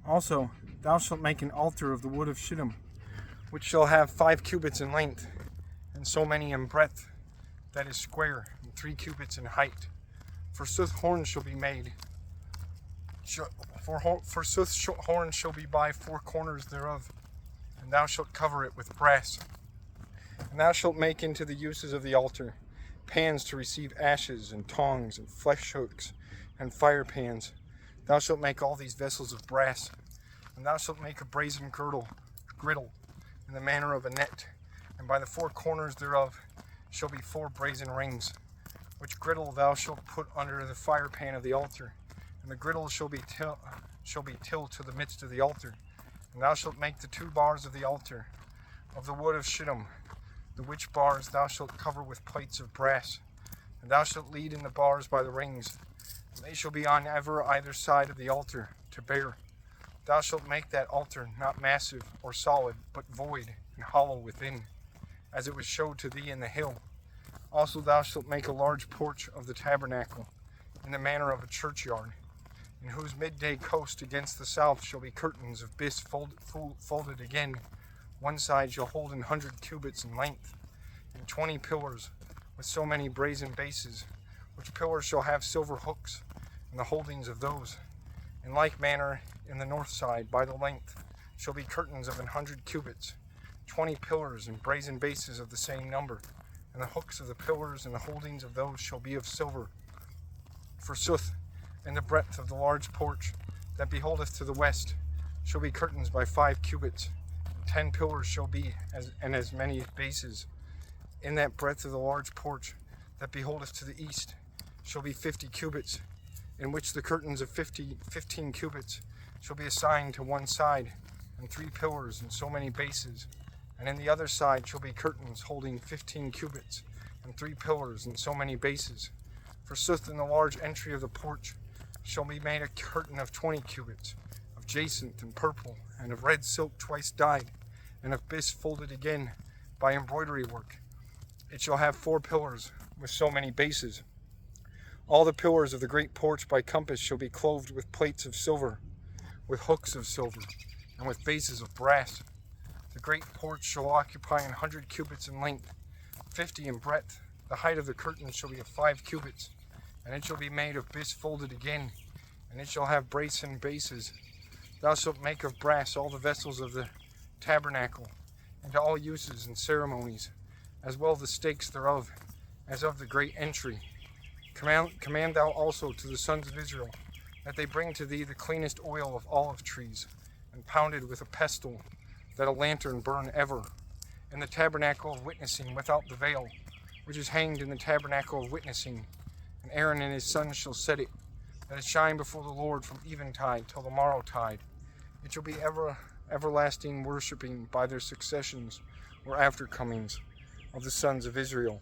Also, thou shalt make an altar of the wood of shittim, which shall have 5 cubits in length, and so many in breadth, that is square, and 3 cubits in height. For sooth horns shall be made. For sooth horns shall be by 4 corners thereof, and thou shalt cover it with brass. And thou shalt make into the uses of the altar pans to receive ashes, and tongs, and flesh hooks, and fire pans. Thou shalt make all these vessels of brass. And thou shalt make a brazen griddle, in the manner of a net, and by the 4 corners thereof shall be 4 brazen rings, which griddle thou shalt put under the fire pan of the altar, and the griddle shall be tilled to the midst of the altar. And thou shalt make the 2 bars of the altar of the wood of shittim, the which bars thou shalt cover with plates of brass. And thou shalt lead in the bars by the rings, and they shall be on either side of the altar to bear. Thou shalt make that altar not massive or solid, but void and hollow within, as it was showed to thee in the hill. Also thou shalt make a large porch of the tabernacle, in the manner of a churchyard, in whose midday coast against the south shall be curtains of bys folded again. One side shall hold 100 cubits in length, and 20 pillars, with so many brazen bases, which pillars shall have silver hooks, and the holdings of those. In like manner, in the north side, by the length, shall be curtains of 100 cubits, 20 pillars and brazen bases of the same number, and the hooks of the pillars and the holdings of those shall be of silver. Forsooth, in the breadth of the large porch that beholdeth to the west, shall be curtains by 5 cubits, and 10 pillars shall be, as many bases. In that breadth of the large porch that beholdeth to the east shall be 50 cubits, in which the curtains of 15 cubits shall be assigned to one side, and 3 pillars and so many bases. And in the other side shall be curtains holding 15 cubits, and 3 pillars and so many bases. Forsooth, in the large entry of the porch shall be made a curtain of 20 cubits, of jacinth and purple, and of red silk twice dyed, and of bys folded again by embroidery work. It shall have 4 pillars with so many bases. All the pillars of the great porch by compass shall be clothed with plates of silver, with hooks of silver, and with bases of brass. The great porch shall occupy 100 cubits in length, 50 in breadth. The height of the curtain shall be of 5 cubits, and it shall be made of bys folded again, and it shall have brazen bases. Thou shalt make of brass all the vessels of the tabernacle, and to all uses and ceremonies, as well the stakes thereof, as of the great entry. Command thou also to the sons of Israel, that they bring to thee the cleanest oil of olive trees, and pounded with a pestle, that a lantern burn ever, in the tabernacle of witnessing without the veil, which is hanged in the tabernacle of witnessing. And Aaron and his sons shall set it, that it shine before the Lord from eventide till the morrow tide. It shall be everlasting worshipping by their successions or aftercomings of the sons of Israel.